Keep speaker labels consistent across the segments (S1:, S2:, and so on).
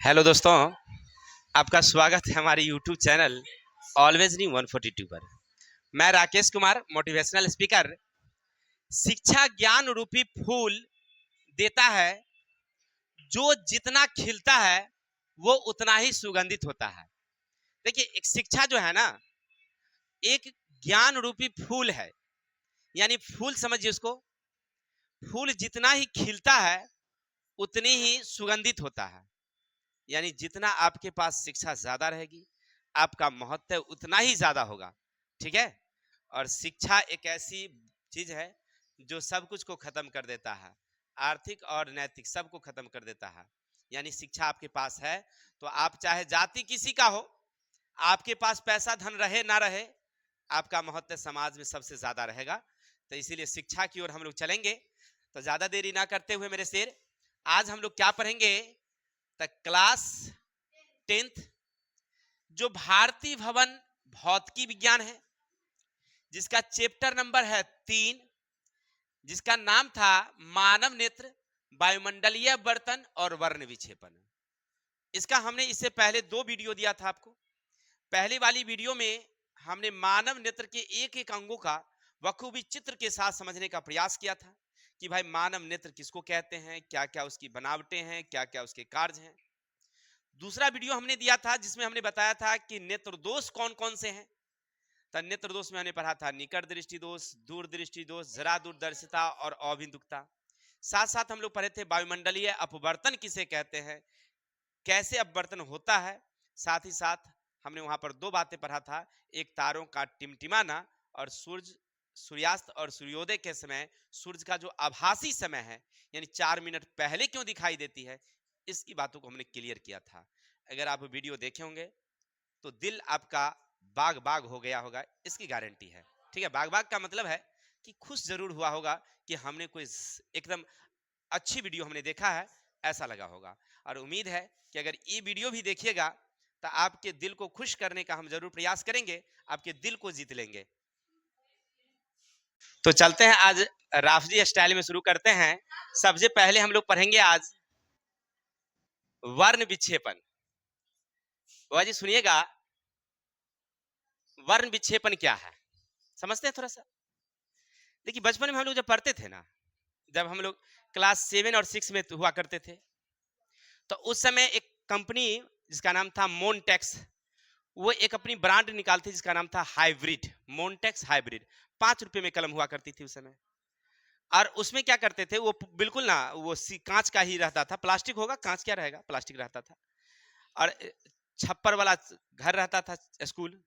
S1: Hello दोस्तों, आपका स्वागत है हमारे यूट्यूब चैनल ऑलवेज न्यू 142 पर। मैं राकेश कुमार, मोटिवेशनल स्पीकर। शिक्षा ज्ञान रूपी फूल देता है, जो जितना खिलता है वो उतना ही सुगंधित होता है। देखिए, एक शिक्षा जो है ना, एक ज्ञान रूपी फूल है। यानी फूल समझिए उसको, फूल जितना ही खिलता है उतनी ही सुगंधित होता है। यानी जितना आपके पास शिक्षा ज्यादा रहेगी, आपका महत्व उतना ही ज्यादा होगा। ठीक है। और शिक्षा एक ऐसी चीज है जो सब कुछ को खत्म कर देता है, आर्थिक और नैतिक सबको खत्म कर देता है। यानी शिक्षा आपके पास है तो आप चाहे जाति किसी का हो, आपके पास पैसा धन रहे ना रहे, आपका महत्व समाज में सबसे ज्यादा रहेगा। तो इसीलिए शिक्षा की ओर हम लोग चलेंगे। तो ज्यादा देरी ना करते हुए मेरे शेर, आज हम लोग क्या पढ़ेंगे? तो क्लास 10th जो भारतीय भवन भौतिकी विज्ञान है, जिसका चैप्टर नंबर है 3, जिसका नाम था मानव नेत्र, वायुमंडलीय बर्तन और वर्ण विक्षेपण। इसका हमने इससे पहले 2 वीडियो दिया था आपको। पहली वाली वीडियो में हमने मानव नेत्र के एक एक अंगों का बखूबी चित्र के साथ समझने का प्रयास किया था कि भाई मानव नेत्र किसको कहते हैं, क्या क्या उसकी बनावटें हैं, क्या क्या उसके कार्य हैं। दूसरा वीडियो हमने दिया था जिसमें हमने बताया था कि नेत्र दोष कौन कौन से हैं। तो नेत्र दोष में हमने पढ़ा था निकट दृष्टि दोष, दूर दृष्टि दोष, जरा दूरदर्शिता और अभिमुखता। साथ साथ हम लोग पढ़े थे वायुमंडलीय अपवर्तन किसे कहते हैं, कैसे अपवर्तन होता है। साथ ही साथ हमने वहां पर 2 बातें पढ़ा था, एक तारों का टिमटिमाना और सूर्यास्त और सूर्योदय के समय सूर्य का जो आभासी समय है, यानी 4 मिनट पहले क्यों दिखाई देती है, इसकी बातों को हमने क्लियर किया था। अगर आप वीडियो देखे होंगे तो दिल आपका बाग बाग हो गया होगा, इसकी गारंटी है। ठीक है, बाग बाग का मतलब है कि खुश जरूर हुआ होगा कि हमने कोई एकदम अच्छी वीडियो हमने देखा है, ऐसा लगा होगा। और उम्मीद है कि अगर ये वीडियो भी देखिएगा तो आपके दिल को खुश करने का हम जरूर प्रयास करेंगे, आपके दिल को जीत लेंगे। तो चलते हैं, आज राफजी स्टाइल में शुरू करते हैं। सबसे पहले हम लोग पढ़ेंगे आज वर्ण विक्षेपण। बाबा जी सुनिएगा, वर्ण विक्षेपण क्या है समझते हैं थोड़ा सा। देखिए, बचपन में हम लोग जब पढ़ते थे ना, जब हम लोग क्लास 7 और 6 में हुआ करते थे, तो उस समय एक कंपनी जिसका नाम था मोनटेक्स, वो एक अपनी ब्रांड निकालती जिसका नाम था हाइब्रिड, मोनटेक्स हाइब्रिड। 5 रुपए में कलम हुआ करती थी उस समय। और उसमें क्या करते थे, वो बिल्कुल ना वो कांच का ही रहता था, प्लास्टिक होगा, कांच क्या रहेगा, प्लास्टिक रहता था। और छप्पर वाला घर रहता था स्कूल,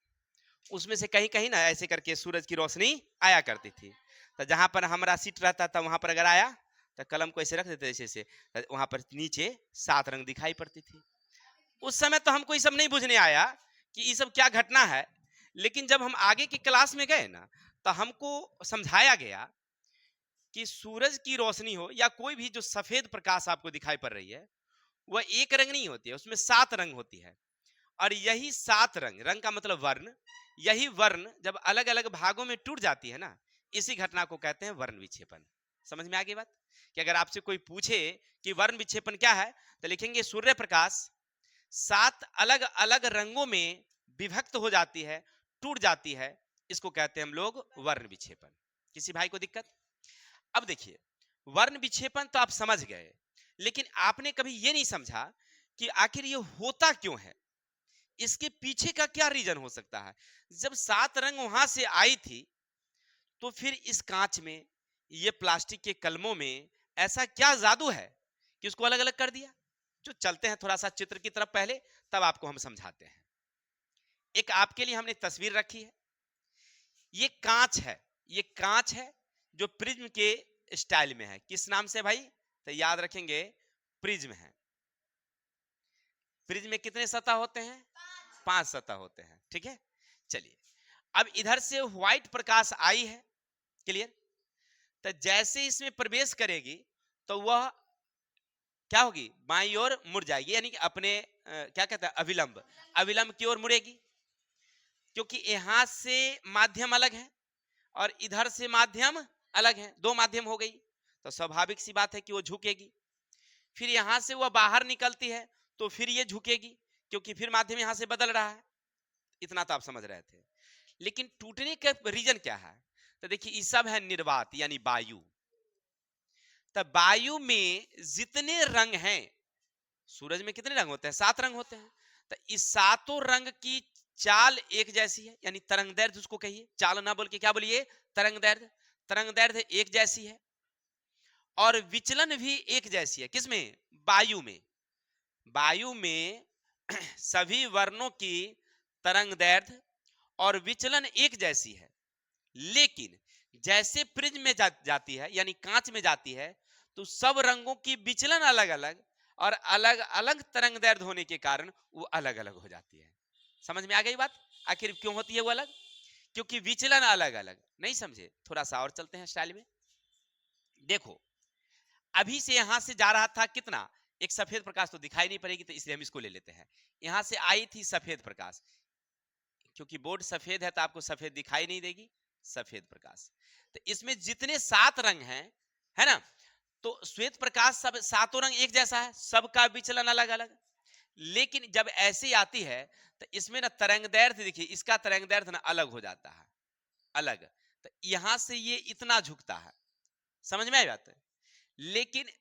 S1: उसमें से कहीं कहीं ना ऐसे करके सूरज की रोशनी आया करती थी। तो जहां पर हमारा सीट रहता था वहां पर अगर आया तो कलम को ऐसे रख देते ऐसे से, वहां पर नीचे 7 रंग दिखाई पड़ती थी। उस समय तो हमको ये सब नहीं बुझने आया कि ये सब क्या घटना है। लेकिन जब हम आगे की क्लास में गए ना, तो हमको समझाया गया कि सूरज की रोशनी हो या कोई भी जो सफेद प्रकाश आपको दिखाई पड़ रही है, वह एक रंग नहीं होती है, उसमें 7 रंग होती है। और यही 7 रंग, रंग का मतलब वर्ण, यही वर्ण जब अलग अलग भागों में टूट जाती है ना, इसी घटना को कहते हैं वर्ण विक्षेपण। समझ में आ गई बात? कि अगर आपसे कोई पूछे कि वर्ण विक्षेपण क्या है, तो लिखेंगे सूर्य प्रकाश 7 अलग अलग रंगों में विभक्त हो जाती है, टूट जाती है, इसको कहते हैं हम लोग वर्ण विक्षेपण। किसी भाई को दिक्कत? अब देखिए, वर्ण विक्षेपण तो आप समझ गए, लेकिन आपने कभी ये नहीं समझा कि आखिर ये होता क्यों है, इसके पीछे का क्या रीजन हो सकता है। जब 7 रंग वहां से आई थी, तो फिर इस कांच में, ये प्लास्टिक के कलमों में ऐसा क्या जादू है कि उसको अलग अलग कर दिया? जो चलते हैं थोड़ा सा चित्र की तरफ पहले, तब आपको हम समझाते हैं। एक आपके लिए हमने तस्वीर रखी है, ये कांच है, ये कांच है जो प्रिज्म के स्टाइल में है। किस नाम से भाई? तो याद रखेंगे, प्रिज्म है। प्रिज्म में कितने सतह होते हैं? 5 सतह होते हैं। ठीक है, चलिए। अब इधर से व्हाइट प्रकाश आई है, क्लियर। तो जैसे इसमें प्रवेश करेगी तो वह क्या होगी, बाईं ओर मुड़ जाएगी, यानी कि अपने क्या कहते हैं, अविलंब, अविलंब की ओर मुड़ेगी। क्योंकि यहां से माध्यम अलग है और इधर से माध्यम अलग है, 2 माध्यम हो गई, तो स्वाभाविक सी बात है कि वो झुकेगी। फिर यहां से वह बाहर निकलती है तो फिर ये झुकेगी, क्योंकि फिर माध्यम यहां से बदल रहा है। इतना तो आप समझ रहे थे। लेकिन टूटने का रीजन क्या है? तो देखिए ये सब है निर्वात यानी वायु। तो वायु में जितने रंग हैं, सूरज में कितने रंग होते हैं? 7 रंग होते हैं। तो इस सातों रंग की चाल एक जैसी है, यानी तरंग दैर्ध्य उसको कहिए, चाल ना बोल के क्या बोलिए? तरंग दैर्ध्य। तरंग दैर्ध्य एक जैसी है और विचलन भी एक जैसी है। किसमें? वायु में। वायु में सभी वर्णों की तरंग दैर्ध्य और विचलन एक जैसी है। लेकिन जैसे प्रिज्म में जाती है यानी कांच में जाती है, तो सब रंगों की विचलन अलग अलग और अलग अलग तरंग दैर्ध्य होने के कारण वो अलग अलग हो जाती है। समझ में आ गई बात? आखिर क्यों होती है वो अलग? क्योंकि विचलन अलग अलग। नहीं समझे? थोड़ा सा और चलते हैं स्टाइल में। देखो अभी से यहां से जा रहा था कितना? एक सफेद प्रकाश, तो दिखाई नहीं पड़ेगी तो इसलिए हम इसको ले लेते हैं। यहां से आई थी सफेद प्रकाश, क्योंकि बोर्ड सफेद है तो आपको सफेद दिखाई नहीं देगी, सफेद प्रकाश। तो इसमें जितने 7 रंग हैं, है ना, तो श्वेत प्रकाश सब सातों रंग एक जैसा है, सबका विचलन अलग अलग। लेकिन जब ऐसे आती है तो इसमें ना तरंग दैर्ध्य, देखिए इसका तरंग दैर्ध्य ना अलग हो जाता है, अलग। तो यहां से ये इतना झुकता है, समझ में आई बात? लेकिन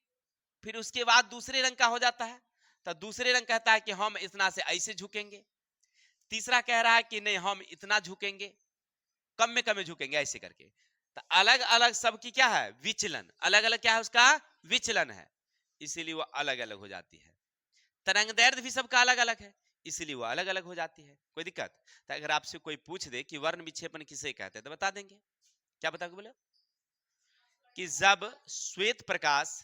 S1: फिर उसके बाद दूसरे रंग का हो जाता है, तो दूसरे रंग कहता है कि हम इतना से ऐसे झुकेंगे। तीसरा कह रहा है कि नहीं हम इतना झुकेंगे, कम में कम झुकेंगे, ऐसे करके। तो अलग अलग सबकी क्या है? विचलन। अलग अलग क्या है? उसका विचलन है, इसीलिए वो अलग अलग हो जाती है। तरंग दैर्ध्य भी सबका अलग अलग है, इसलिए वो अलग अलग हो जाती है। कोई दिक्कत? तो अगर आपसे कोई पूछ दे कि वर्ण विक्षेपण किसे कहते हैं, तो बता देंगे। क्या बताओगे? बोले कि जब श्वेत प्रकाश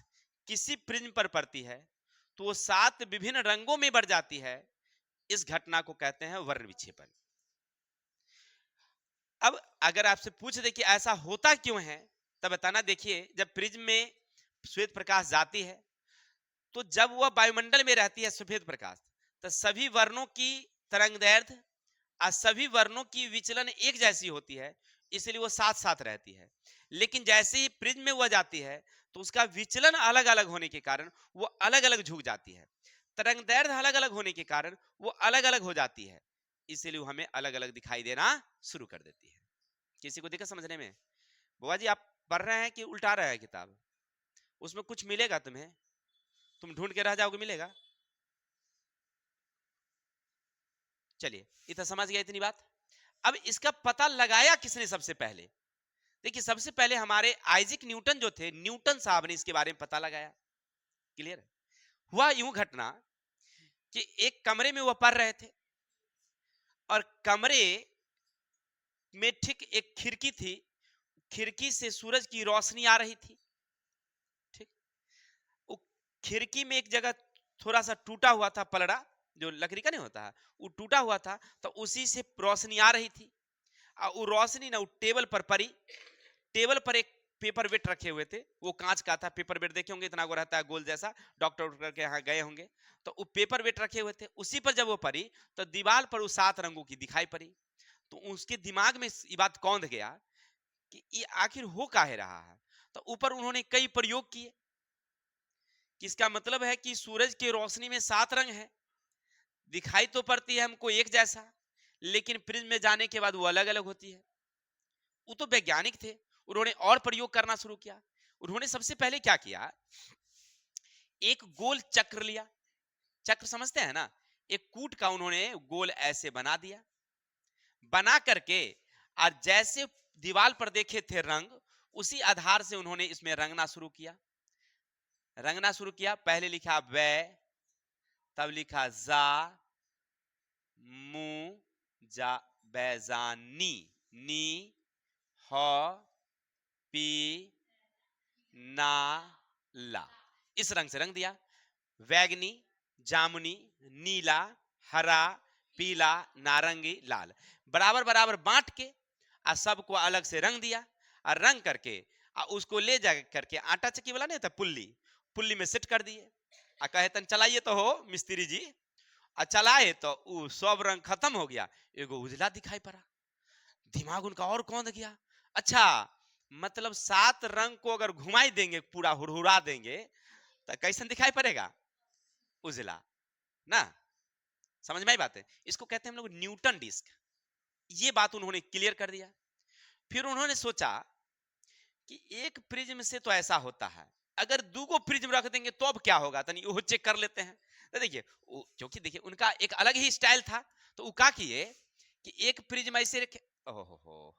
S1: किसी प्रिज्म पर पड़ती है तो वो 7 विभिन्न रंगों में बढ़ जाती है। इस घटना को कहते हैं वर्ण विक्षेपण। अब अगर आपसे पूछ दे कि ऐसा होता क्यों है, तब बताना। देखिए जब प्रिज्म में श्वेत प्रकाश जाती है, तो जब वह वायुमंडल में रहती है सफेद प्रकाश, तो सभी वर्णों की तरंग दैर्ध्य और सभी वर्णों की विचलन एक जैसी होती है, इसलिए वो साथ साथ रहती है। लेकिन जैसे ही प्रिज्म में वह जाती है, तो उसका विचलन अलग अलग होने के कारण वो अलग अलग झुक जाती है। तरंग दैर्ध्य अलग अलग होने के कारण वो अलग अलग हो जाती है, इसलिए वो हमें अलग अलग दिखाई देना शुरू कर देती है। किसी को दिक्कत समझने में? बुआ जी आप पढ़ रहे हैं कि उल्टा रहे हैं किताब? उसमें कुछ मिलेगा तुम्हें, तुम ढूंढ के रह जाओगे, मिलेगा? चलिए इतना समझ गया, इतनी बात। अब इसका पता लगाया किसने सबसे पहले? देखिए सबसे पहले हमारे आइजैक न्यूटन जो थे, न्यूटन साहब ने इसके बारे में पता लगाया। क्लियर? हुआ यूं घटना कि एक कमरे में वह पढ़ रहे थे और कमरे में ठीक एक खिड़की थी, खिड़की से सूरज की रोशनी आ रही थी। ठीक, वो खिड़की में एक जगह थोड़ा सा टूटा हुआ था पलड़ा, जो लकड़ी का नहीं होता है, वो टूटा हुआ था, तो उसी से रोशनी आ रही थी। और वो रोशनी ना वो टेबल पर पड़ी। टेबल पर एक पेपर वेट रखे हुए थे, वो कांच का था। पेपर वेट देखे होंगे, इतना वो रहता है गोल जैसा, डॉक्टर के यहाँ गए होंगे। तो वो पेपर वेट रखे हुए थे, उसी पर जब वो पड़ी तो दीवार पर वो 7 रंगों की दिखाई पड़ी। तो उसके दिमाग में ये बात कौंध गया कि ये आखिर हो काहे रहा है। तो ऊपर उन्होंने कई प्रयोग किए, किसका मतलब है कि सूरज की रोशनी में 7 रंग है, दिखाई तो पड़ती है हमको एक जैसा, लेकिन प्रिज्म में जाने के बाद वो अलग अलग होती है। वो तो वैज्ञानिक थे, उन्होंने और प्रयोग करना शुरू किया। उन्होंने सबसे पहले क्या किया, एक गोल चक्र लिया। चक्र समझते हैं ना, एक कूट का उन्होंने गोल ऐसे बना दिया। बना करके और जैसे दीवार पर देखे थे रंग, उसी आधार से उन्होंने इसमें रंगना शुरू किया। रंगना शुरू किया, पहले लिखा वै, तब लिखा जा, मु, जा, बैजानी, नी, ह, पी, ना, ला। इस रंग से रंग दिया। वैगनी, जामुनी, नीला, हरा, पीला, नारंगी, लाल, बराबर बराबर बांट के और सबको अलग से रंग दिया। और रंग करके और उसको ले जा करके आटा चक्की वाला नहीं होता, पुल्ली, पुल्ली में सेट कर दिए। और कहे तन चलाइए तो हो मिस्त्री जी। और चलाए तो वो सब रंग खत्म हो गया, एगो उजला दिखाई पड़ा। दिमाग उनका और कौंध गया। अच्छा, मतलब 7 रंग को अगर घुमाई देंगे, पूरा हुरहुरा देंगे, तो कैसन दिखाई पड़ेगा? उजला। ना, समझ में आई बात है। इसको कहते हैं हम लोग न्यूटन डिस्क। ये बात उन्होंने क्लियर कर दिया। फिर उन्होंने सोचा कि एक प्रिज्म से तो ऐसा होता है, अगर दूगो प्रिज्म रख देंगे तो अब क्या होगा, तनी वो चेक कर लेते हैं। तो देखिए क्योंकि देखिए उनका एक अलग ही स्टाइल था, तो वो क्या किए कि एक प्रिज्म ऐसे रखे, ओहो,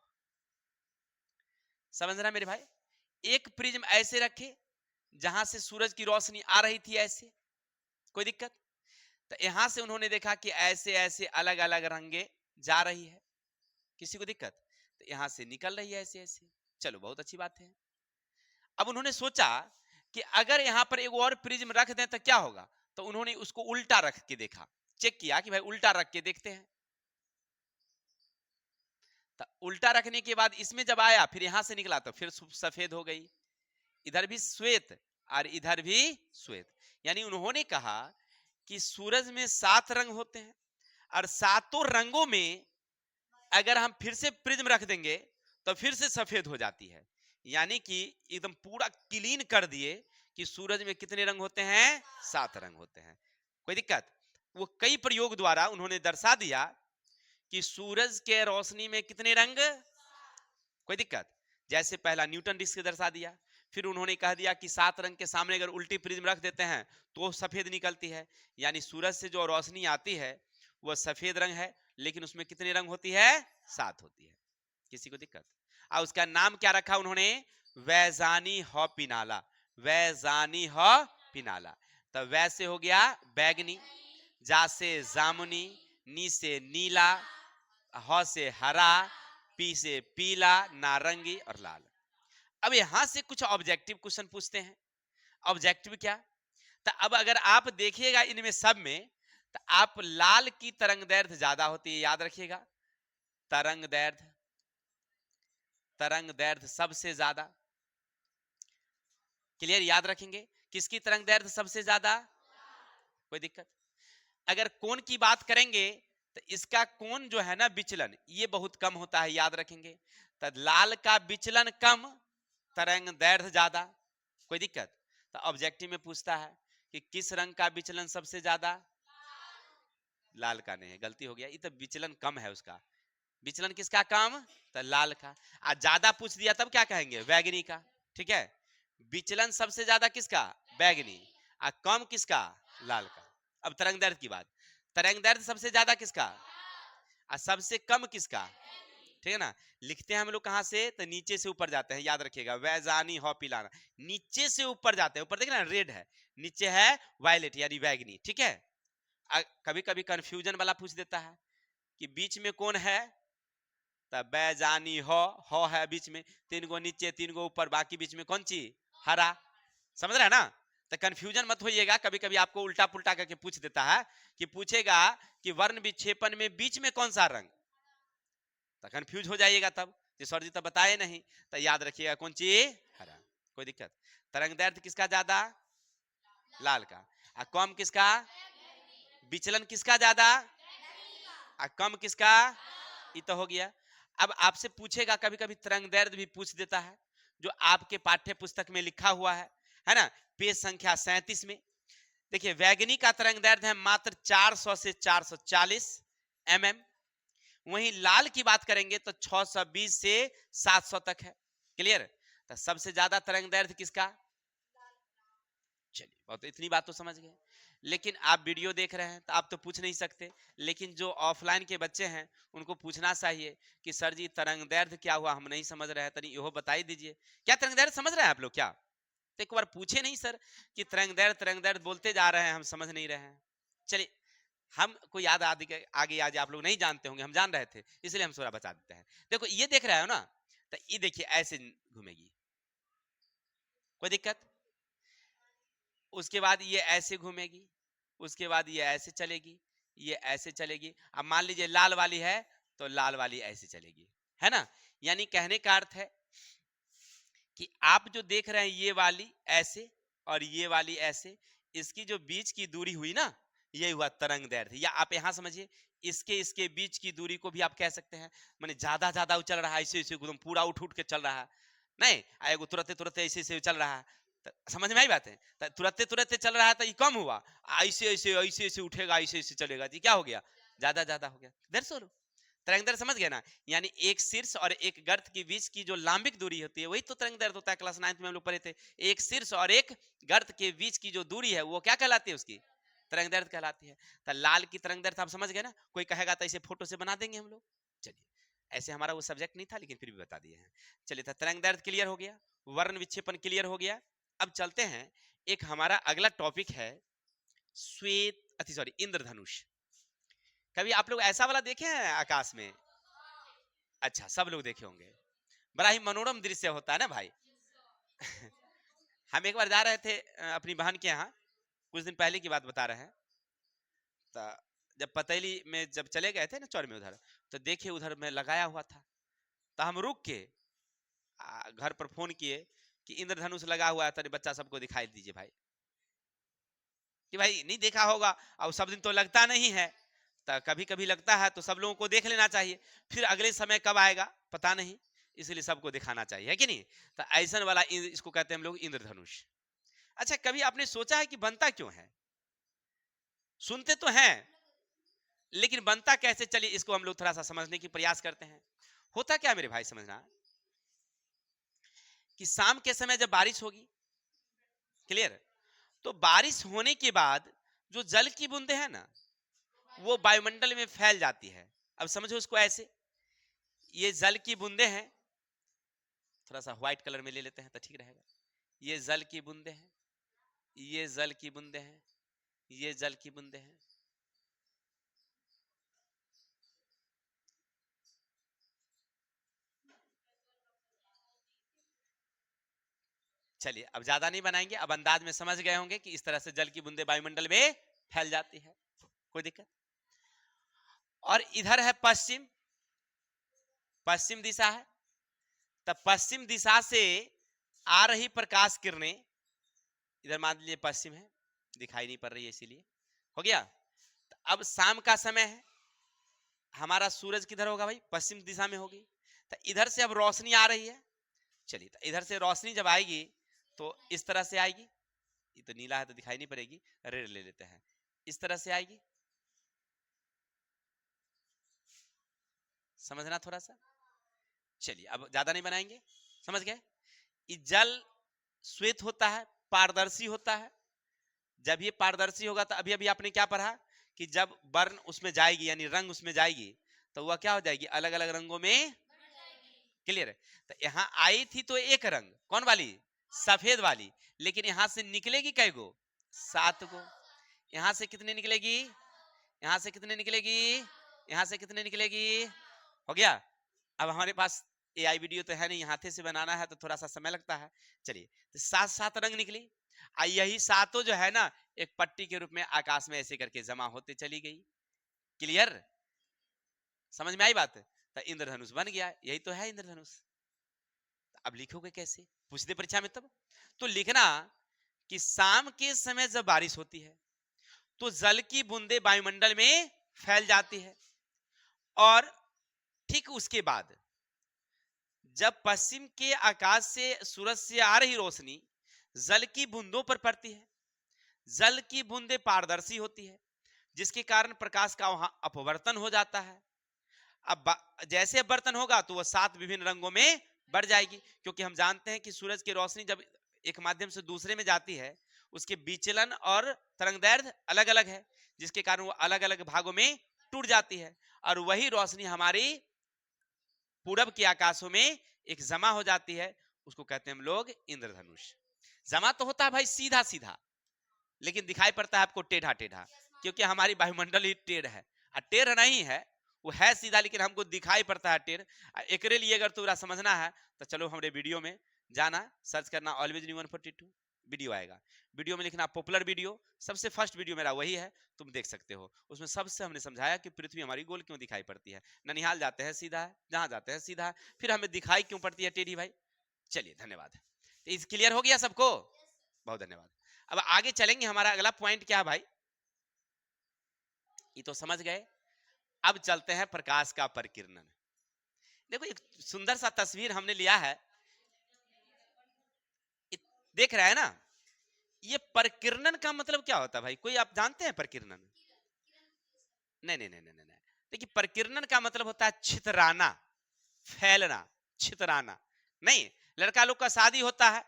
S1: समझ रहा मेरे भाई, एक प्रिज्म ऐसे रखे जहां से सूरज की रोशनी आ रही थी, ऐसे कोई दिक्कत। तो यहां से उन्होंने देखा कि ऐसे ऐसे अलग अलग रंगे जा रही है, किसी को दिक्कत, तो यहां से निकल रही है ऐसे ऐसे, चलो बहुत अच्छी बात है। अब उन्होंने सोचा कि अगर यहां पर एक और प्रिज्म रख दें तो क्या होगा, तो उन्होंने उसको उल्टा रख के देखा, चेक किया कि भाई उल्टा रख के देखते हैं। तो उल्टा रखने के बाद इसमें जब आया, फिर यहां से निकला तो फिर सफेद हो गई, इधर भी श्वेत और इधर भी श्वेत। यानी उन्होंने कहा कि सूरज में 7 रंग होते हैं, और सातों रंगों में अगर हम फिर से प्रिज्म रख देंगे तो फिर से सफेद हो जाती है। यानी कि एकदम पूरा क्लीन कर दिए कि सूरज में कितने रंग होते हैं, 7 रंग होते हैं। कोई दिक्कत, वो कई प्रयोग द्वारा उन्होंने दर्शा दिया कि सूरज के रोशनी में कितने रंग, कोई दिक्कत। जैसे पहला न्यूटन डिस्क दर्शा दिया, फिर उन्होंने कह दिया कि 7 रंग के सामने अगर उल्टी प्रिज्म रख देते हैं तो सफेद निकलती है। यानी सूरज से जो रोशनी आती है वह सफेद रंग है, लेकिन उसमें कितने रंग होती है, 7 होती है, किसी को दिक्कत। और उसका नाम क्या रखा उन्होंने, वैजानी ह पिनाला, वैजानी ह पिनाला। तो वै से हो गया बैगनी, जा से जामुनी, नी से नीला, ह से हरा, पी से पीला, नारंगी और लाल। अब यहां से कुछ ऑब्जेक्टिव क्वेश्चन पूछते हैं। ऑब्जेक्टिव क्या, तो अब अगर आप देखिएगा इनमें सब में, तो आप लाल की तरंग दैर्ध्य ज्यादा होती है, याद रखिएगा, तरंग दैर्ध्य, तरंग दैर्ध्य सबसे ज्यादा, क्लियर, याद रखेंगे किसकी तरंग दैर्ध्य सबसे ज्यादा, कोई दिक्कत। अगर कोण की बात करेंगे तो इसका कोण जो है ना विचलन, ये बहुत कम होता है, याद रखेंगे। तो लाल का विचलन कम, तरंग दैर्ध्य ज्यादा, कोई दिक्कत। तो ऑब्जेक्टिव में पूछता है कि किस रंग का विचलन सबसे ज्यादा, लाल का नहीं है, गलती हो गया, ये तो विचलन कम है उसका, विचलन किसका कम, तो लाल का। आज ज्यादा पूछ दिया तब क्या कहेंगे, बैगनी का, ठीक है। विचलन सबसे ज्यादा किसका, बैगनी, और कम किसका, लाल का। अब तरंग दैर्ध्य की बात, तरंग दैर्ध्य सबसे ज्यादा किसका और सबसे कम किसका, ठीक है ना। लिखते हैं हम लोग कहां से, तो नीचे से ऊपर जाते हैं, याद रखिएगा, वैजानी हो पिलाना, नीचे से ऊपर जाते हैं, ऊपर देखना रेड है, नीचे है वायलेट यानी बैगनी, ठीक है। कभी कभी कंफ्यूजन वाला पूछ देता है कि बीच में कौन है, तब बैजानी हो है बीच में, 3 गो नीचे 3 गो ऊपर, बाकी बीच में कौन चीज, हरा, समझ रहा है ना। तो कंफ्यूजन मत होइएगा, कभी कभी आपको उल्टा पुल्टा करके पूछ देता है कि पूछेगा कि वर्ण विक्षेपण में बीच में कौन सा रंग, तो कंफ्यूज हो जाइएगा तब, कि सर जी तो बताए नहीं, तो याद रखिएगा कौन चीज, हरा, कोई दिक्कत। तरंग दैर्ध्य किसका ज्यादा, लाल का, और कम किसका, विचलन किसका ज्यादा और कम किसका, ये तो हो गया। अब आपसे पूछेगा कभी कभी तरंग दैर्ध्य भी पूछ देता है, जो आपके पाठ्य पुस्तक में लिखा हुआ है ना, पेज संख्या 37 में। देखिए वैगनी का तरंग दैर्ध्य है मात्र 400 से 440 mm, वहीं लाल की बात करेंगे तो 620 से 700 तक है, क्लियर। तो सबसे ज्यादा तरंग दैर्ध्य किसका, चलिए बहुत, इतनी बात तो समझ गए। लेकिन आप वीडियो देख रहे हैं तो आप तो पूछ नहीं सकते, लेकिन जो ऑफलाइन के बच्चे हैं उनको पूछना चाहिए कि सर जी तरंग दैर्ध्य क्या हुआ, हम नहीं समझ रहे हैं, तनी यो बता ही दीजिए। क्या तरंग दैर्ध्य समझ रहे हैं आप लोग क्या, तो एक बार पूछे नहीं सर कि तरंग दैर्ध्य बोलते जा रहे हैं, हम समझ नहीं रहे हैं। चलिए हमको याद आगे आज आप लोग नहीं जानते होंगे, हम जान रहे थे, इसलिए हम थोड़ा बता देते हैं। देखो ये देख रहे हो ना, तो ये देखिए ऐसे घूमेगी, कोई दिक्कत। उसके बाद ये ऐसे घूमेगी, उसके बाद ये ऐसे चलेगी, ये ऐसे चलेगी। अब मान लीजिए लाल वाली है तो लाल वाली ऐसे चलेगी, है ना। यानी कहने का अर्थ है कि आप जो देख रहे हैं ये वाली ऐसे और ये वाली ऐसे, इसकी जो बीच की दूरी हुई ना, ये हुआ तरंग दैर्ध्य। या आप यहां समझिए, इसके बीच की दूरी को भी आप कह सकते हैं, माने ज्यादा ज्यादा चल रहा है, ऐसे ऐसे एकदम पूरा उठ उठ के चल रहा है, नहीं एगो तुरंत तुरंत ऐसे ऐसे चल रहा है, समझ में आई बात है? तुरंते तुरंते चल रहा था, ये कम हुआ, ऐसे ऐसे ऐसे ऐसे उठेगा, ऐसे ऐसे चलेगा, जी क्या हो गया, ज्यादा ज्यादा हो गया। That's all. तरंग दैर्ध्य समझ गए ना? यानी एक शीर्ष और एक गर्त के बीच की जो लांबिक दूरी होती है वही तो तरंग दैर्ध्य होता है। क्लास 9 में हम लोग पढ़े थे। एक शीर्ष और एक गर्त के बीच की जो दूरी है वो क्या कहलाती है? उसकी तरंग दैर्ध्य कहलाती है। तो लाल की तरंग दैर्ध्य आप समझ गए ना? कोई कहेगा तो इसे फोटो से बना देंगे हम लोग। चलिए, ऐसे हमारा वो सब्जेक्ट नहीं था लेकिन फिर भी बता दिए हैं। चलिए, तो तरंग दैर्ध्य क्लियर हो गया, वर्ण विक्षेपण क्लियर हो गया। अब चलते हैं, एक हमारा अगला टॉपिक है श्वेत सॉरी इंद्रधनुष। कभी आप लोग ऐसा वाला देखे हैं आकाश में? अच्छा, सब लोग देखे होंगे। बड़ा ही मनोरम दृश्य होता है ना भाई। हम एक बार जा रहे थे अपनी बहन के यहाँ, कुछ दिन पहले की बात बता रहे हैं। तो जब पतैली में जब चले गए थे ना चौर में उधर, तो देखे उधर में लगाया हुआ था। तो हम रुक के घर पर फोन किए कि इंद्रधनुष लगा हुआ है, तो बच्चा सबको दिखाई दीजिए भाई, कि भाई नहीं देखा होगा। और सब दिन तो लगता नहीं है, तो कभी कभी लगता है, तो सब लोगों को देख लेना चाहिए। फिर अगले समय कब आएगा पता नहीं, इसलिए सबको दिखाना चाहिए, है कि नहीं? तो ऐसा वाला इसको कहते हैं हम लोग इंद्रधनुष। अच्छा, कभी आपने सोचा है कि बनता क्यों है? सुनते तो हैं लेकिन बनता कैसे? चलिए, इसको हम लोग थोड़ा सा समझने की प्रयास करते हैं। होता क्या मेरे भाई, समझना कि शाम के समय जब बारिश होगी, क्लियर, तो बारिश होने के बाद जो जल की बूंदे हैं ना, वो वायुमंडल में फैल जाती है। अब समझो उसको ऐसे, ये जल की बूंदे हैं, थोड़ा सा व्हाइट कलर में ले लेते हैं तो ठीक रहेगा। ये जल की बूंदे हैं, ये जल की बूंदे हैं, ये जल की बूंदे हैं। चलिए, अब ज्यादा नहीं बनाएंगे, अब अंदाज में समझ गए होंगे कि इस तरह से जल की बूंदे वायुमंडल में फैल जाती है। कोई दिक्कत? और इधर है पश्चिम, पश्चिम दिशा है। तब पश्चिम दिशा से आ रही प्रकाश किरणें, इधर मान लीजिए पश्चिम है, दिखाई नहीं पड़ रही है इसीलिए हो गया। तो अब शाम का समय है, हमारा सूरज किधर होगा भाई? पश्चिम दिशा में होगी। तो इधर से अब रोशनी आ रही है। चलिए, तो इधर से रोशनी जब आएगी तो इस तरह से आएगी। ये तो नीला है तो दिखाई नहीं पड़ेगी, रेड ले लेते हैं। इस तरह से आएगी, समझना थोड़ा सा। चलिए, अब ज्यादा नहीं बनाएंगे, समझ गए। जल श्वेत होता है, पारदर्शी होता है। जब ये पारदर्शी होगा तो अभी अभी आपने क्या पढ़ा कि जब वर्ण उसमें जाएगी, यानी रंग उसमें जाएगी, तो वह क्या हो जाएगी? अलग अलग रंगों में। क्लियर है? तो यहाँ आई थी तो एक रंग, कौन वाली? सफेद वाली। लेकिन यहां से निकलेगी कै गो? 7 गो। यहां से कितने निकलेगी? यहां से कितने निकलेगी? यहां से कितने निकलेगी? हो गया। अब हमारे पास एआई वीडियो तो है नहीं, हाथे से बनाना है तो थोड़ा सा समय लगता है। चलिए, तो 7 रंग निकली। यही सातों जो है ना, एक पट्टी के रूप में आकाश में ऐसे करके जमा होते चली गई। क्लियर? समझ में आई बात? तो इंद्रधनुष बन गया। यही तो है इंद्रधनुष। अब लिखोगे कैसे? पूछते परीक्षा में तब तो लिखना कि शाम के समय जब बारिश होती है तो जल की बूंदे वायुमंडल में फैल जाती है, और ठीक उसके बाद जब पश्चिम के आकाश से सूरज से आ रही रोशनी जल की बूंदों पर पड़ती है, जल की बूंदें पारदर्शी होती है, जिसके कारण प्रकाश का वहां अपवर्तन हो जाता है। अब जैसे अपवर्तन होगा तो वह 7 विभिन्न रंगों में बढ़ जाएगी, क्योंकि हम जानते हैं कि सूरज की रोशनी जब एक माध्यम से दूसरे में जाती है, उसके विचलन और तरंगदैर्ध्य अलग अलग है, जिसके कारण वो अलग अलग भागों में टूट जाती है, और वही रोशनी हमारी पूरब के आकाशों में एक जमा हो जाती है। उसको कहते हैं हम लोग इंद्रधनुष। जमा तो होता है भाई सीधा सीधा, लेकिन दिखाई पड़ता है आपको टेढ़ा टेढ़ा, क्योंकि हमारी वायुमंडल ही टेढ़ है। टेढ़ नहीं है, वो है सीधा, लेकिन हमको दिखाई पड़ता है टेढ़। एक लिए अगर पूरा समझना है तो चलो हमारे वीडियो में जाना, सर्च करना ऑलवेज न्यू 142, वीडियो आएगा। वीडियो में लिखना पॉपुलर वीडियो, सबसे फर्स्ट वीडियो मेरा वही है, तुम देख सकते हो। उसमें सबसे हमने समझाया कि पृथ्वी हमारी गोल क्यों दिखाई पड़ती है। ननिहाल जाते हैं सीधा है, जहां जाते हैं सीधा है, फिर हमें दिखाई क्यों पड़ती है टेढ़ी भाई। चलिए, धन्यवाद। तो इस क्लियर हो गया सबको? बहुत धन्यवाद। अब आगे चलेंगे, हमारा अगला पॉइंट क्या है भाई? ये तो समझ गए। अब चलते हैं प्रकाश का परिकिरणन। देखो, एक सुंदर सा तस्वीर हमने लिया है। देख रहा है ना, ये प्रकीर्णन का मतलब क्या होता है भाई? कोई आप जानते हैं प्रकीर्णन? नहीं नहीं नहीं नहीं नहीं। देखिए प्रकीर्णन का मतलब होता है छितराना, फैलना, छितराना। नहीं, लड़का लोग का शादी होता है,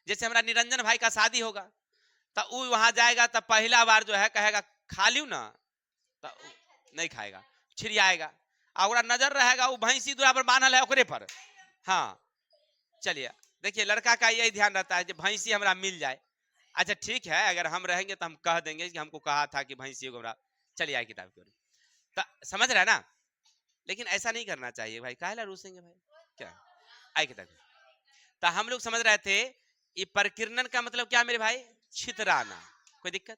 S1: जैसे हमारा निरंजन भाई का शादी होगा, तो वो वहां जाएगा तो पहला बार जो है कहेगा खा लियो ना, तो नहीं खाएगा, छिड़ियाएगा। और नजर रहेगा वो भैंसी दूरा पर बांधल है ओकरे पर। हाँ चलिए, देखिए लड़का का यही ध्यान रहता है कि भैंसी हमारा मिल जाए। अच्छा ठीक है, अगर हम रहेंगे तो हम कह देंगे कि हमको कहा था कि भैंसी को हमारा, चलिए आए किताब की। तो समझ रहे हैं ना, लेकिन ऐसा नहीं करना चाहिए भाई, काहे रूसेंगे भाई, क्या आए किताब। तो हम लोग समझ रहे थे ये प्रकीर्णन का मतलब क्या मेरे भाई? छितराना। कोई दिक्कत?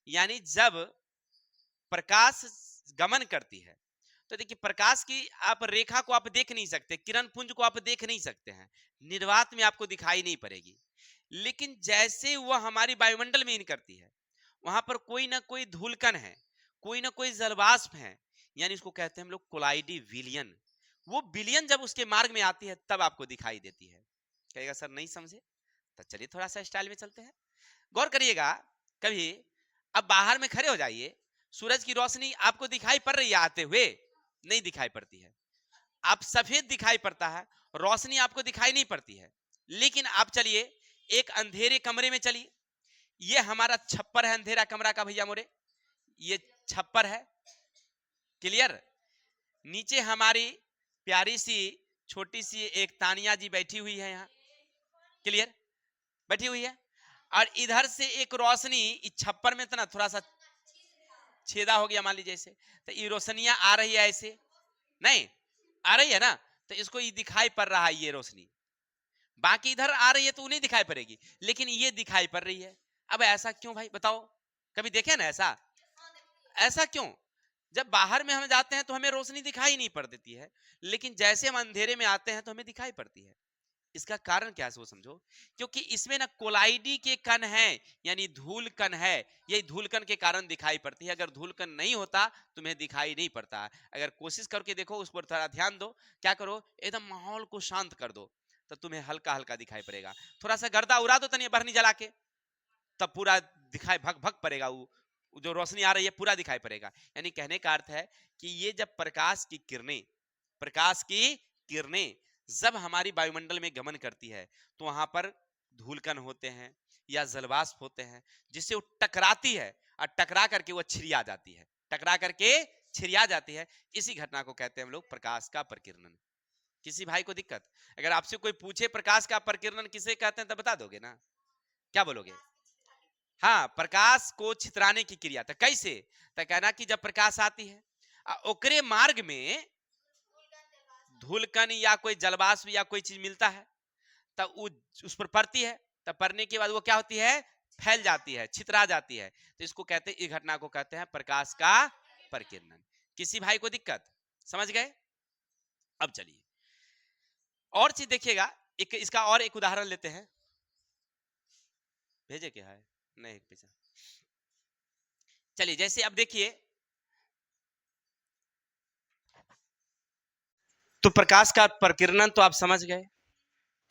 S1: यानी जब प्रकाश गमन करती है, तो देखिए प्रकाश की आप रेखा को आप देख नहीं सकते, किरण पुंज को आप देख नहीं सकते हैं, निर्वात में आपको दिखाई नहीं पड़ेगी। लेकिन जैसे वह हमारी वायुमंडल में इन करती है, वहां पर कोई ना कोई धूलकण है, कोई ना कोई जलवाष्प है, यानी इसको कहते हैं हम लोग कोलाइडी विलियन। वो विलियन जब उसके मार्ग में आती है तब आपको दिखाई देती है। कहेगा सर नहीं समझे, तो चलिए थोड़ा सा स्टाइल में चलते हैं, गौर करिएगा। कभी अब बाहर में खड़े हो जाइए, सूरज की रोशनी आपको दिखाई पड़ रही है आते हुए? नहीं दिखाई पड़ती है। आप सफेद दिखाई पड़ता है, रोशनी आपको दिखाई नहीं पड़ती है। लेकिन आप चलिए एक अंधेरे कमरे में चलिए, ये हमारा छप्पर है अंधेरा कमरा का भैया मोरे, ये छप्पर है, क्लियर। नीचे हमारी प्यारी सी छोटी सी एक तानिया जी बैठी हुई है यहाँ, क्लियर, बैठी हुई है। और इधर से एक रोशनी इस छप्पर में ना थोड़ा सा छेदा हो गया मान लीजिए ऐसे, तो ये रोशनियां आ रही है ऐसे, नहीं आ रही है ना, तो इसको ये दिखाई पड़ रहा है ये रोशनी। बाकी इधर आ रही है तो उन्हें दिखाई पड़ेगी, लेकिन ये दिखाई पड़ रही है। अब ऐसा क्यों भाई बताओ, कभी देखे ना ऐसा? ऐसा क्यों? जब बाहर में हम जाते हैं तो हमें रोशनी दिखाई नहीं पड़ देती है, लेकिन जैसे हम अंधेरे में आते हैं तो हमें दिखाई पड़ती है। इसका कारण क्या है वो समझो, क्योंकि इसमें ना कोलाइडी के कण है, यानी धूल कण है। यही धूल कण के कारण दिखाई पड़ती है, अगर धूल कण नहीं होता तुम्हें दिखाई नहीं पड़ता। अगर कोशिश करके देखो, उस पर थोड़ा ध्यान दो, क्या करो एकदम माहौल को शांत कर दो, तो तुम्हें हल्का हल्का दिखाई पड़ेगा। थोड़ा सा गर्दा उड़ा दो तनी बरनी जला के, तब पूरा दिखाई भग भग पड़ेगा, वो जो रोशनी आ रही है पूरा दिखाई पड़ेगा। यानी कहने का अर्थ है कि ये जब प्रकाश की किरणें जब हमारी वायुमंडल में गमन करती है, तो वहां पर धूलकण होते हैं या जलवाष्प होते हैं, जिससे वो टकराती है और टकरा करके वो छिड़िया जाती है, टकरा करके छिड़िया जाती है। इसी घटना को कहते हैं हम लोग प्रकाश का प्रकीर्णन। किसी भाई को दिक्कत? अगर आपसे कोई पूछे प्रकाश का प्रकीर्णन किसे कहते हैं तो बता दोगे ना? क्या बोलोगे? हाँ, प्रकाश को छितराने की क्रिया। तो कैसे? तो कहना कि जब प्रकाश आती है ओकरे मार्ग में धूलकण या कोई जलवाष्प या कोई चीज मिलता है, तब उस पर पड़ती है, तब पड़ने के बाद वो क्या होती है? फैल जाती है, छितरा जाती है। तो इसको कहते हैं, इस घटना को कहते हैं प्रकाश का प्रकीर्णन। किसी भाई को दिक्कत? समझ गए? अब चलिए और चीज देखिएगा, एक इसका और एक उदाहरण लेते हैं। भेजे क्या है? नहीं भेजा। चलिए जैसे अब देखिए, तो प्रकाश का प्रकीर्णन तो आप समझ गए,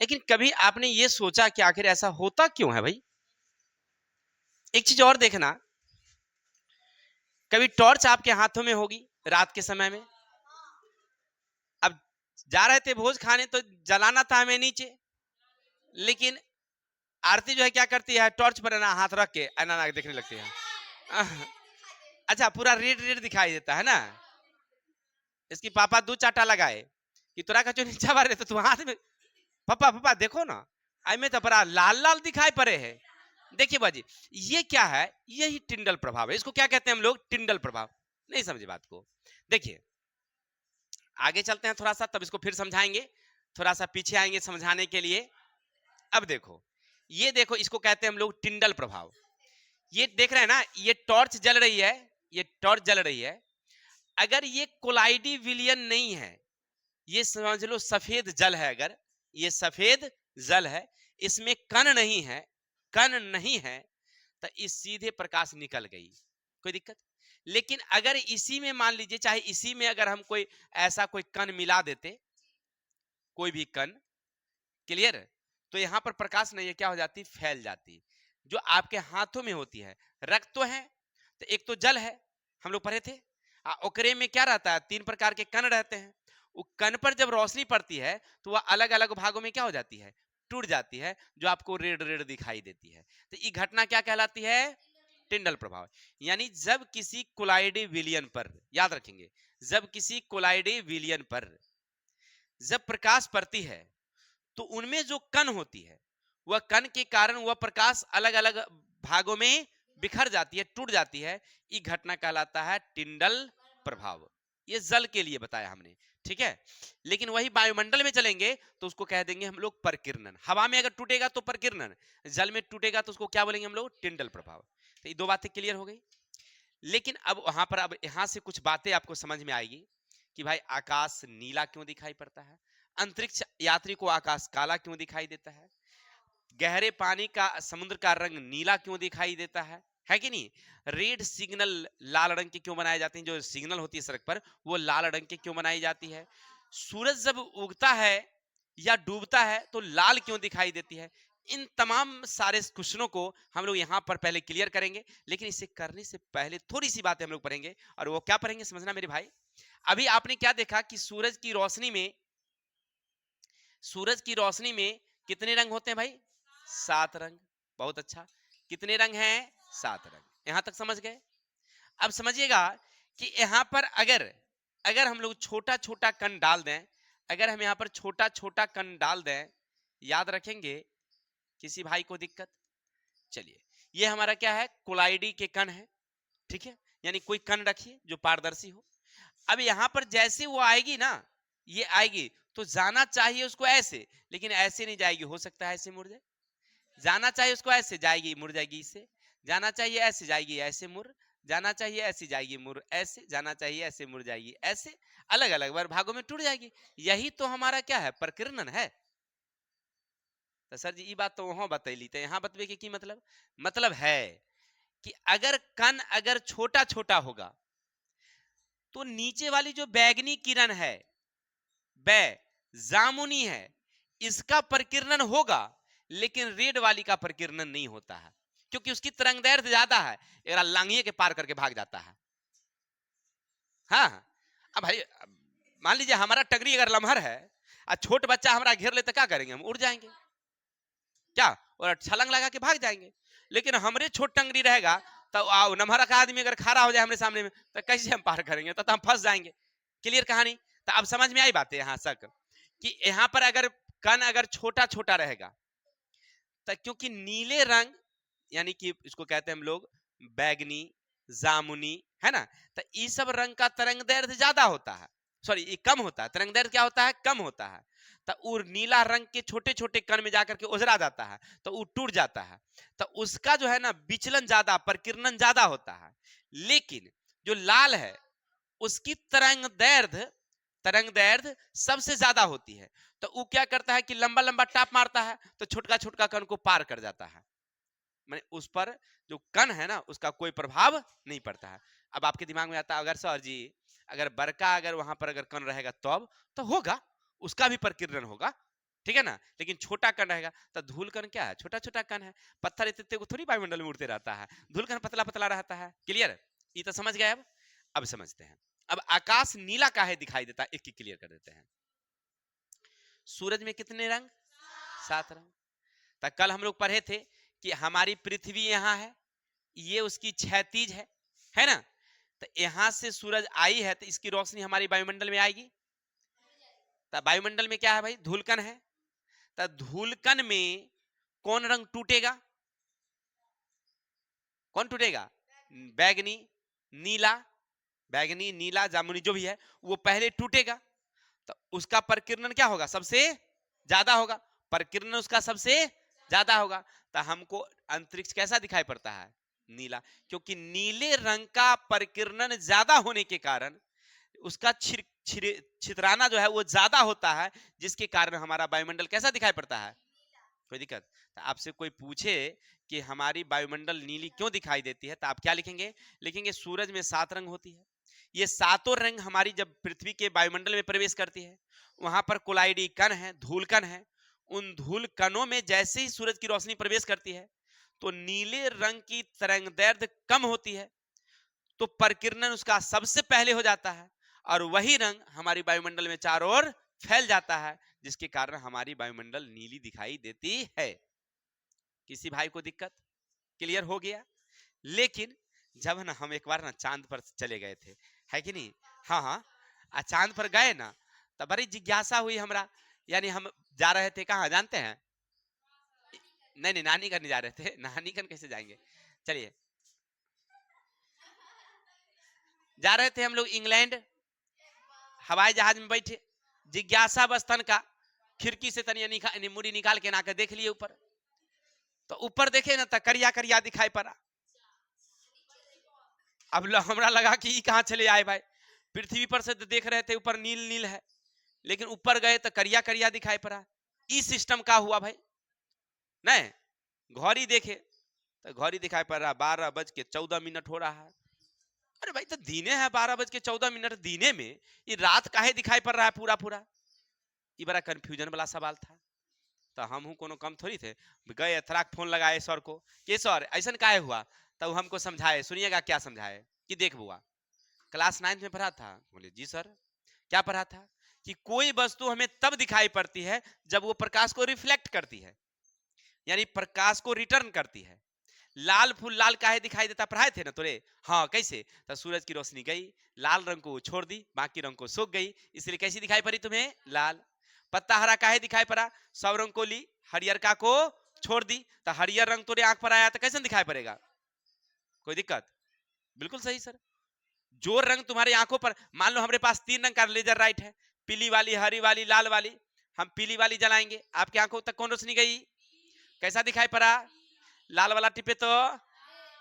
S1: लेकिन कभी आपने ये सोचा कि आखिर ऐसा होता क्यों है भाई? एक चीज और देखना, कभी टॉर्च आपके हाथों में होगी रात के समय में, अब जा रहे थे भोज खाने तो जलाना था हमें नीचे, लेकिन आरती जो है क्या करती है, टॉर्च पर ना हाथ रख के ना देखने लगती है। अच्छा पूरा रेड रेड दिखाई देता है ना। इसकी पापा दो चाटा लगाए कि तोरा का जो नीचा बारे तो तू हाथ में, पापा पापा देखो ना, आई में तो बड़ा लाल लाल दिखाई पड़े है। देखिए बाजी, ये क्या है? यही टिंडल प्रभाव है। इसको क्या कहते हैं हम लोग? टिंडल प्रभाव। नहीं समझे बात को? देखिए आगे चलते हैं थोड़ा सा, तब इसको फिर समझाएंगे, थोड़ा सा पीछे आएंगे समझाने के लिए। अब देखो, ये देखो, इसको कहते हैं हम लोग टिंडल प्रभाव। ये देख रहे हैं ना, ये टॉर्च जल रही है, ये टॉर्च जल रही है। अगर ये कोलाइडी विलियन नहीं है, ये समझ लो सफेद जल है, अगर ये सफेद जल है, इसमें कण नहीं है, कण नहीं है, तो इस सीधे प्रकाश निकल गई, कोई दिक्कत? लेकिन अगर इसी में मान लीजिए, चाहे इसी में अगर हम कोई ऐसा कोई कण मिला देते, कोई भी कण, क्लियर, तो यहाँ पर प्रकाश नहीं है, क्या हो जाती, फैल जाती, जो आपके हाथों में होती है। रक्त तो है, तो एक तो जल है, हम लोग पढ़े थे। ओकरे में क्या रहता है, 3 प्रकार के कण रहते हैं। वो कण पर जब रोशनी पड़ती है तो वह अलग अलग भागों में क्या हो जाती है, टूट जाती है, जो आपको रेड रेड दिखाई देती है। तो ये घटना क्या कहलाती है, टिंडल प्रभाव। यानी जब किसी कोलाइडी विलियन पर, याद रखेंगे, जब किसी कोलाइडी विलियन पर जब प्रकाश पड़ती है तो उनमें जो कण होती है, वह कण के कारण वह प्रकाश अलग अलग भागों में बिखर जाती है, टूट जाती है। ये घटना कहलाता है टिंडल प्रभाव। ये जल के लिए बताया हमने, ठीक है। लेकिन वही वायुमंडल में चलेंगे तो उसको कह देंगे हम लोग परकिरणन। हवा में अगर टूटेगा तो परकिरणन, जल में टूटेगा तो उसको क्या बोलेंगे हम लोग, टिंडल प्रभाव। तो ये 2 बातें क्लियर हो गई। लेकिन अब वहां पर, अब यहां से कुछ बातें आपको समझ में आएगी कि भाई आकाश नीला क्यों दिखाई पड़ता है, अंतरिक्ष यात्री को आकाश काला क्यों दिखाई देता है, गहरे पानी का, समुद्र का रंग नीला क्यों दिखाई देता है कि नहीं। रेड सिग्नल लाल रंग के क्यों बनाए जाते हैं, जो सिग्नल होती है सड़क पर वो लाल रंग के क्यों बनाई जाती है। सूरज जब उगता है या डूबता है तो लाल क्यों दिखाई देती है। इन तमाम सारे क्वेश्चनों को हम लोग यहाँ पर पहले क्लियर करेंगे। लेकिन इसे करने से पहले थोड़ी सी बातें हम लोग पढ़ेंगे, और वो क्या पढ़ेंगे समझना मेरे भाई। अभी आपने क्या देखा कि सूरज की रोशनी में, सूरज की रोशनी में कितने रंग होते हैं भाई, 7 रंग। बहुत अच्छा, कितने रंग हैं, 7 रंग। यहां तक समझ गए। अब समझिएगा कि यहां पर अगर अगर हम लोग छोटा छोटा कण डाल दें, अगर हम यहां पर छोटा छोटा कण डाल दें, याद रखेंगे, किसी भाई को दिक्कत। चलिए, ये हमारा क्या है, कोलाइडी के कण है, ठीक है। यानी कोई कण रखिए जो पारदर्शी हो। अब यहां पर जैसे वो आएगी ना, ये आएगी तो जाना चाहिए उसको ऐसे, लेकिन ऐसे नहीं जाएगी, हो सकता है ऐसे मुड़ जाए। जाना चाहिए उसको ऐसे, जाएगी मुड़ जाएगी इससे। जाना चाहिए ऐसे, जाएगी ऐसे मुड़। जाना चाहिए ऐसे, जाएगी मुड़ ऐसे। जाना चाहिए ऐसे, मुड़ जाएगी ऐसे। अलग अलग बार भागों में टूट जाएगी। यही तो हमारा क्या है, प्रकीर्णन है। तो सर जी ये बात तो वहां बतैली, तो यहाँ बतवे की मतलब है कि अगर कण अगर छोटा छोटा होगा तो नीचे वाली जो बैगनी किरण है, बै जामुनी है, इसका प्रकीर्णन होगा, लेकिन रेड वाली का प्रकीर्णन नहीं होता है, क्योंकि उसकी तरंगदैर्घ्य ज्यादा है, ये लांघिए के पार करके भाग जाता है। हाँ, अब भाई मान लीजिए हमारा टगरी अगर लम्हर है और छोट बच्चा हमारा घेर ले तो क्या करेंगे, हम उड़ जाएंगे क्या, और छलांग लगा के भाग जाएंगे। लेकिन हमरे छोट टंगरी रहेगा तो नम्हरा का आदमी अगर खड़ा हो जाए हमरे सामने में तो कैसे हम पार करेंगे, तो हम फंस जाएंगे। क्लियर कहानी। तो अब समझ में आई बात है यहाँ तक कि यहाँ पर अगर कण अगर छोटा छोटा रहेगा तो, क्योंकि नीले रंग यानी कि इसको कहते हैं हम लोग बैगनी, जामुनी, है ना, तो ये सब रंग का तरंगदैर्घ्य ज्यादा होता है, सॉरी ये कम होता है। तरंगदैर्घ्य क्या होता है, कम होता है। तो वो नीला रंग के छोटे छोटे कण में जाकर के उजरा जाता है, तो वो टूट जाता है। तो उसका जो है ना विचलन ज्यादा, प्रकीर्णन ज्यादा होता है। लेकिन जो लाल है उसकी तरंगदैर्घ्य सबसे ज्यादा होती है। तो वो क्या करता है कि लंबा लंबा टाप मारता है, तो छोटका छोटका कण को पार कर जाता है। मैंने उस पर जो कण है ना उसका कोई प्रभाव नहीं पड़ता है। अब आपके दिमाग में आता है, अगर सर जी अगर बड़का अगर वहां पर अगर कण रहेगा तब तो होगा, उसका भी प्रकीर्णन होगा, ठीक है ना। लेकिन छोटा कण रहेगा तो धूल कण क्या है, छोटा छोटा कण है, पत्थर इतने को थोड़ी वायुमंडल में उड़ते रहता है, धूल कण पतला पतला रहता है। क्लियर, ये तो समझ गए। अब समझते हैं, अब आकाश नीला काहे दिखाई देता है, एक ही क्लियर कर देते हैं। सूरज में कितने रंग, 7 रंग। तो कल हम लोग पढ़े थे कि हमारी पृथ्वी यहाँ है, ये उसकी क्षैतिज है ना। तो यहां से सूरज आई है तो इसकी रोशनी हमारी वायुमंडल में आएगी। तो वायुमंडल में क्या है भाई, धूलकण है। तो धूलकण में कौन रंग टूटेगा, कौन टूटेगा, बैगनी, नीला, बैगनी, नीला, जामुनी जो भी है वो पहले टूटेगा। तो उसका प्रकीर्णन क्या होगा, सबसे ज्यादा होगा, प्रकीर्णन उसका सबसे ज्यादा होगा। तो हमको अंतरिक्ष कैसा दिखाई पड़ता है, नीला, क्योंकि नीले रंग का प्रकीर्णन ज्यादा होने के कारण उसका छितराना जो है वो ज्यादा होता है, जिसके कारण हमारा वायुमंडल कैसा दिखाई पड़ता है। कोई दिक्कत, तो आपसे कोई पूछे कि हमारी वायुमंडल नीली क्यों दिखाई देती है, तो आप क्या लिखेंगे, लिखेंगे सूरज में 7 रंग होती है। ये 7 रंग हमारी जब पृथ्वी के वायुमंडल में प्रवेश करती है, वहां पर कोलाइडी कण है, धूलकण है, उन धूल कणों में जैसे ही सूरज की रोशनी प्रवेश करती है तो नीले रंग की तरंगदैर्घ्य कम होती है, तो प्रकीर्णन उसका सबसे पहले हो जाता है और वही रंग हमारी वायुमंडल में चारों ओर फैल जाता है, जिसके कारण हमारी वायुमंडल नीली दिखाई देती है। किसी भाई को दिक्कत? क्लियर हो गया? लेकिन जब ना हम एक बार ना चांद पर चले गए थे, है कि नहीं? हाँ हाँ, चांद पर गए ना, तब बड़ी जिज्ञासा हुई हमरा। यानी हम जा रहे थे कहाँ जानते हैं? नहीं नहीं, नानी घर नहीं जा रहे थे। नानी घर कैसे जाएंगे? चलिए, जा रहे थे हम लोग इंग्लैंड, हवाई जहाज में बैठे, जिज्ञासा बस तन का खिड़की से तनी मुड़ी निकाल के ना देख लिए ऊपर, तो ऊपर देखे ना तो करिया करिया दिखाई पड़ा। अब हमरा लगा कि कहाँ चले आए भाई, पृथ्वी पर से तो देख रहे थे ऊपर नील नील है, लेकिन ऊपर गए तो करिया करिया दिखाई पड़ा। इस सिस्टम का हुआ भाई। नहीं घड़ी देखे तो घड़ी दिखाई पड़ रहा 12:14 हो रहा है। अरे भाई तो दीने है 12:14, दीने में ये रात काहे दिखाई पड़ रहा है पूरा पूरा? ये बड़ा कंफ्यूजन वाला सवाल था। तो हम हूँ कोनो कम थोड़ी थे, गए थराक फोन लगाए सर को कि सर ऐसा काहे हुआ, तब हमको समझाए। सुनिएगा क्या समझाए कि देख बुआ, क्लास 9th में पढ़ा था। बोले जी सर, क्या पढ़ा था? कि कोई वस्तु हमें तब दिखाई पड़ती है जब वो प्रकाश को रिफ्लेक्ट करती है, यानी प्रकाश को रिटर्न करती है। लाल फूल लाल काहे दिखाई देता, पढ़ाए थे ना तोरे? हाँ कैसे? तो सूरज की रोशनी गई, लाल रंग को छोड़ दी, बाकी रंग को सूख गई, इसलिए कैसी दिखाई पड़ी तुम्हें? लाल। पत्ता हरा काहे दिखाई पड़ा? सब रंग को ली, हरियर का को छोड़ दी, तो हरियर रंग तोरे आंख पर आया तो कैसे दिखाई पड़ेगा? कोई दिक्कत? बिल्कुल सही सर। जो रंग तुम्हारी आंखों पर, मान लो हमारे पास 3 रंग का लेजर लाइट है, पीली वाली, हरी वाली, लाल वाली। हम पीली वाली जलाएंगे, आपकी आंखों तक कौन रोशनी गई? कैसा दिखाई पड़ा? लाल वाला टिपे तो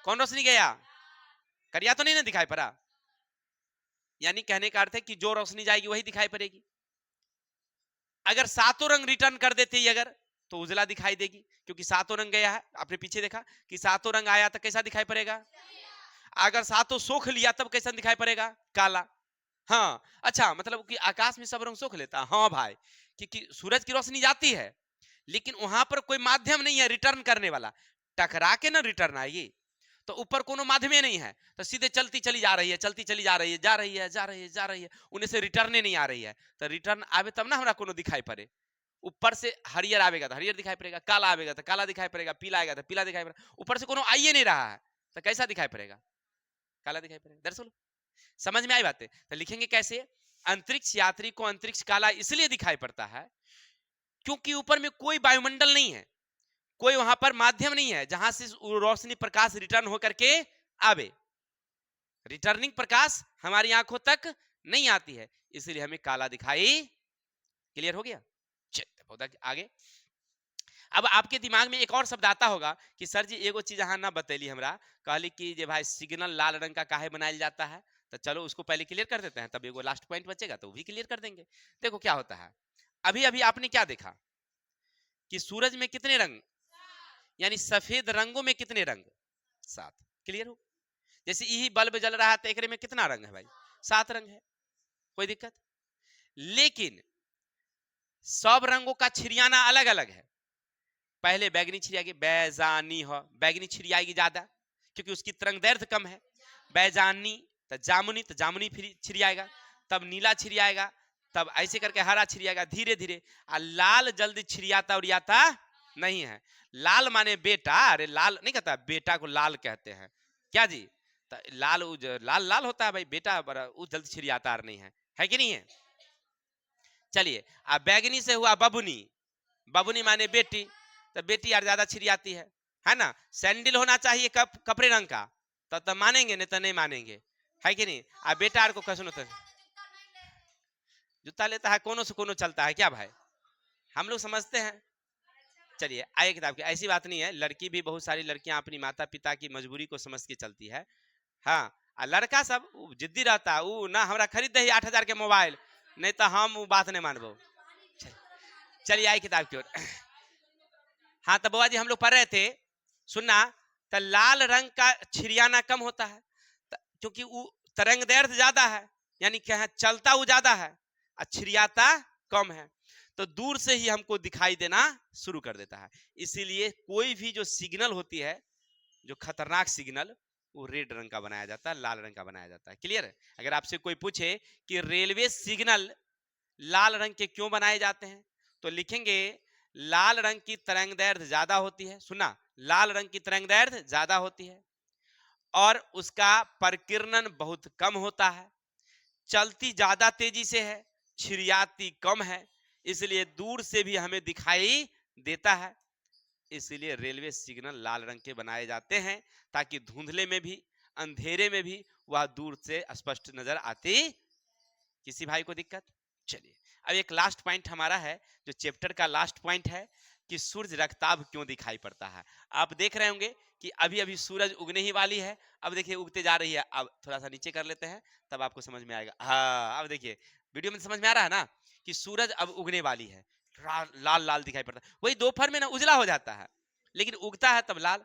S1: कौन रोशनी गया? करिया तो नहीं ना दिखाई पड़ा। यानी कहने का अर्थ है कि जो रोशनी जाएगी वही दिखाई पड़ेगी। अगर सातों रंग रिटर्न कर देते अगर, तो उजला दिखाई देगी, क्योंकि सातों रंग गया है। आपने पीछे देखा कि सातों रंग आया तो कैसा दिखाई पड़ेगा? अगर सातों सोख लिया तब कैसा दिखाई पड़ेगा? काला। हाँ अच्छा, मतलब कि आकाश में सब रंग सोख लेता? हाँ भाई, क्योंकि सूरज की रोशनी जाती है, लेकिन वहां पर कोई माध्यम नहीं है रिटर्न करने वाला, टकरा के ना रिटर्न आएगी। तो ऊपर कोनो माध्यम नहीं है, तो सीधे चलती चली जा रही है, चलती चली जा रही है, जा रही है, जा रही है, जा रही है, उन्हें से रिटर्न नहीं आ रही है। तो रिटर्न आवे तब ना हमरा कोनो दिखाई पड़े। ऊपर से हरियर आवेगा तो हरियर दिखाई पड़ेगा, काला आवेगा तो काला दिखाई पड़ेगा, पीला आएगा तो पीला दिखाई पड़ेगा। ऊपर से कोनो आइए नहीं रहा है तो कैसा दिखाई पड़ेगा? काला दिखाई पड़ेगा। दरअसल समझ में आई बातें? तो लिखेंगे कैसे? अंतरिक्ष यात्री को अंतरिक्ष काला इसलिए दिखाई पड़ता है क्योंकि ऊपर में कोई वायुमंडल नहीं है, कोई वहां पर माध्यम नहीं है जहां से रोशनी प्रकाश रिटर्न होकर के आवे। रिटर्निंग प्रकाश हमारी आंखों तक नहीं आती है, इसलिए हमें काला दिखाई। क्लियर हो गया? बहुत आगे। अब आपके दिमाग में एक और शब्द आता होगा कि सर जी एगो चीज अहाँ ना बतैली हमरा, कहली कि जे भाई सिग्नल लाल रंग का काहे बनाया जाता है, तो चलो उसको पहले क्लियर कर देते हैं, तब एगो लास्ट पॉइंट बचेगा तो वो भी क्लियर कर देंगे। देखो क्या होता है, अभी अभी आपने क्या देखा कि सूरज में कितने रंग, यानी सफेद रंगों में कितने रंग? 7। क्लियर हो? जैसे यही बल्ब जल रहा है तो एकरे में कितना रंग है भाई? 7 रंग है। कोई दिक्कत? लेकिन सब रंगों का छिरियाना अलग अलग है। पहले बैगनी छिरियागी, बैजानी हो, बैगनी छिरियाएगी ज्यादा क्योंकि उसकी तरंगदैर्घ्य कम है। बैजानी तो जामुनी, तो जामुनी फिर छिरियाएगा, तब नीला छिरियाएगा, तब ऐसे करके हरा छिरियाएगा धीरे धीरे। और लाल जल्दी छिरियाता उड़ियाता नहीं है। लाल माने बेटा, अरे लाल नहीं कहता, बेटा को लाल कहते हैं क्या जी? तो लाल लाल लाल होता है भाई, बेटा बड़ा वो जल्दी छिरियाता नहीं है कि नहीं है? चलिए, अब बैगनी से हुआ बबुनी, बबुनी माने बेटी, तो बेटी यार ज्यादा छिरियाती है ना? सैंडल होना चाहिए कपड़े रंग का, तो मानेंगे, नहीं तो नहीं मानेंगे, है कि नहीं? अब बेटा को कैसे तो जूता लेता है, कोनो से कोनो चलता है क्या भाई? हम लोग समझते हैं। चलिए आइए किताब की, ऐसी बात नहीं है, लड़की भी, बहुत सारी लड़कियां अपनी माता पिता की मजबूरी को समझ के चलती है। हाँ, लड़का सब जिद्दी रहता है, वो ना हमरा खरीद दे 8,000 के मोबाइल, नहीं तो हम वो बात नहीं मानबो। चलिए आइए किताब की ओर। हाँ तो बुआ जी हम लोग पढ़ रहे थे, सुनना, तो लाल रंग का छिरियाना कम होता है क्योंकि वो तरंगदैर्घ्य ज्यादा है, यानी क्या है, चलता वो ज्यादा है और छिरियाता कम है। तो तो दूर से ही हमको दिखाई देना शुरू कर देता है। इसीलिए कोई भी जो सिग्नल होती है, जो खतरनाक सिग्नल, वो रेड रंग का बनाया जाता है, लाल रंग का बनाया जाता है। क्लियर है? अगर आपसे कोई पूछे कि रेलवे सिग्नल लाल रंग के क्यों बनाए जाते हैं, तो लिखेंगे लाल रंग की तरंगदैर्घ्य ज्यादा होती है। सुना, लाल रंग की तरंगदैर्घ्य ज्यादा होती है और उसका प्रकीर्णन बहुत कम होता है, चलती ज्यादा तेजी से है, छिड़ियाती कम है, इसलिए दूर से भी हमें दिखाई देता है। इसलिए रेलवे सिग्नल लाल रंग के बनाए जाते हैं ताकि धुंधले में भी, अंधेरे में भी वह दूर से स्पष्ट नजर आती। किसी भाई को दिक्कत? चलिए, अब एक लास्ट पॉइंट हमारा है, जो चैप्टर का लास्ट पॉइंट है कि सूरज रक्ताभ क्यों दिखाई पड़ता है। आप देख रहे होंगे कि अभी अभी सूरज उगने ही वाली है। अब देखिए उगते जा रही है। अब थोड़ा सा नीचे कर लेते हैं, तब आपको समझ में आएगा। हाँ, अब देखिए वीडियो में समझ में आ रहा है ना कि सूरज अब उगने वाली है, लाल लाल दिखाई पड़ता है। वही दोपहर में ना उजला हो जाता है, लेकिन उगता है तब लाल,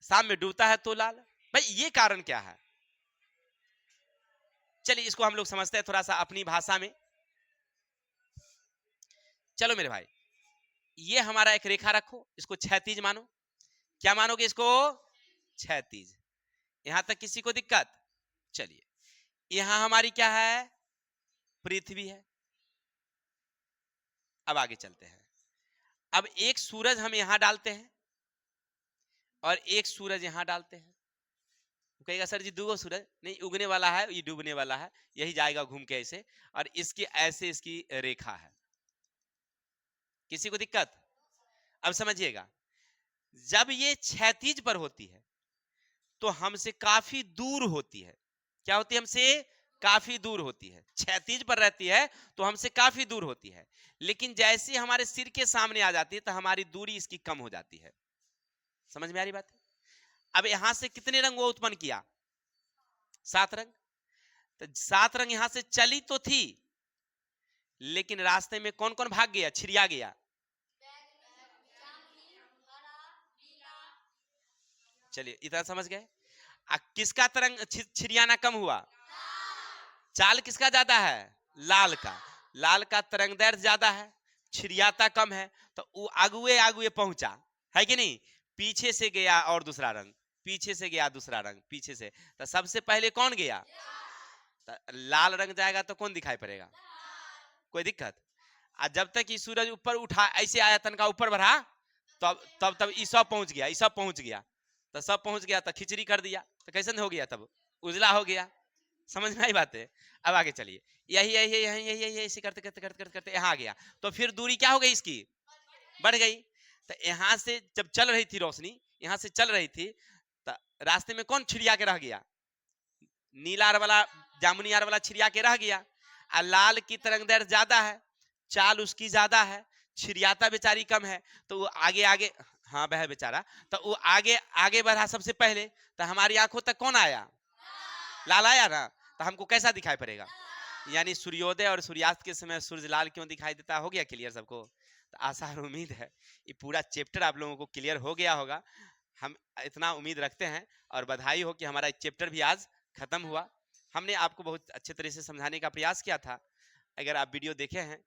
S1: शाम में डूबता है तो लाल। भाई ये कारण क्या है? चलिए इसको हम लोग समझते हैं थोड़ा सा अपनी भाषा में। चलो मेरे भाई, ये हमारा एक रेखा रखो, इसको क्षैतिज मानो। क्या मानोगे इसको? क्षैतिज। यहां तक किसी को दिक्कत? चलिए, यहां हमारी क्या है? पृथ्वी है। अब आगे चलते हैं। अब एक सूरज हम यहां डालते हैं और एक सूरज यहां डालते हैं। कहेगा सर जी दो सूरज नहीं, उगने वाला है, ये डूबने वाला है, यही जाएगा घूम के ऐसे, और इसकी ऐसे इसकी रेखा है। किसी को दिक्कत? अब समझिएगा, जब ये क्षैतिज पर होती है तो हमसे काफी दूर होती है। क्या होती है? हमसे काफी दूर होती है। क्षैतिज पर रहती है तो हमसे काफी दूर होती है, लेकिन जैसे हमारे सिर के सामने आ जाती है तो हमारी दूरी इसकी कम हो जाती है। समझ में आ रही बात? अब यहां से कितने रंग वो उत्पन्न किया? 7 रंग। तो 7 रंग यहां से चली तो थी, लेकिन रास्ते में कौन कौन भाग गया, छिड़िया गया? चलिए इतना समझ गए। किसका तरंग छिड़ियाना कम हुआ? चाल किसका ज्यादा है? लाल का। लाल का तरंगदैर्घ्य ज्यादा है, छिड़ियाता कम है, तो वो आगुए आगुए पहुंचा, है कि नहीं? पीछे से गया और दूसरा रंग, पीछे से गया दूसरा रंग, पीछे से, तो सबसे पहले कौन गया? तो लाल रंग जाएगा तो कौन दिखाई पड़ेगा? कोई दिक्कत? जब तक ये सूरज ऊपर उठा, ऐसे आया तनका ऊपर बढ़ा, तब ये सब पहुंच गया, ये सब पहुंच गया, तो सब पहुंच गया तो खिचड़ी कर दिया, तो कैसे हो गया? तब उजला हो गया। समझ में आई बात है? अब आगे चलिए, यही यही यही यही यही ऐसे करते करते करते करते करते यहाँ आ गया, तो फिर दूरी क्या हो गई इसकी? बढ़ गई। तो यहाँ से जब चल रही थी रोशनी, यहाँ से चल रही थी, तो रास्ते में कौन छिड़िया के रह गया? नीला वाला, जामुनी वाला छिड़िया के रह गया। और लाल की तरंगदैर्घ्य ज्यादा है, चाल उसकी ज्यादा है, छिड़ियाता बेचारी कम है, तो वो आगे आगे, हाँ बह बेचारा, तो वो आगे आगे बढ़ा सबसे पहले, तो हमारी आंखों तक कौन आया? लाल आया ना, तो हमको कैसा दिखाई पड़ेगा? यानी सूर्योदय और सूर्यास्त के समय सूर्य लाल क्यों दिखाई देता? हो गया क्लियर सबको? तो आशा और उम्मीद है ये पूरा चैप्टर आप लोगों को क्लियर हो गया होगा, हम इतना उम्मीद रखते हैं। और बधाई हो कि हमारा चैप्टर भी आज खत्म हुआ। हमने आपको बहुत अच्छे तरह से समझाने का प्रयास किया था। अगर आप वीडियो देखे हैं,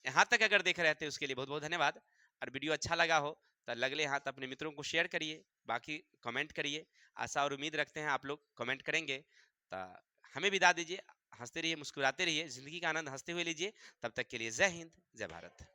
S1: यहाँ तक अगर देख रहे थे, उसके लिए बहुत बहुत धन्यवाद। और वीडियो अच्छा लगा हो तो लगले हाथ अपने मित्रों को शेयर करिए, बाकी कमेंट करिए। आशा और उम्मीद रखते हैं आप लोग कमेंट करेंगे। तो हमें विदा दीजिए, हंसते रहिए, मुस्कुराते रहिए, जिंदगी का आनंद हंसते हुए लीजिए। तब तक के लिए जय हिंद, जय भारत।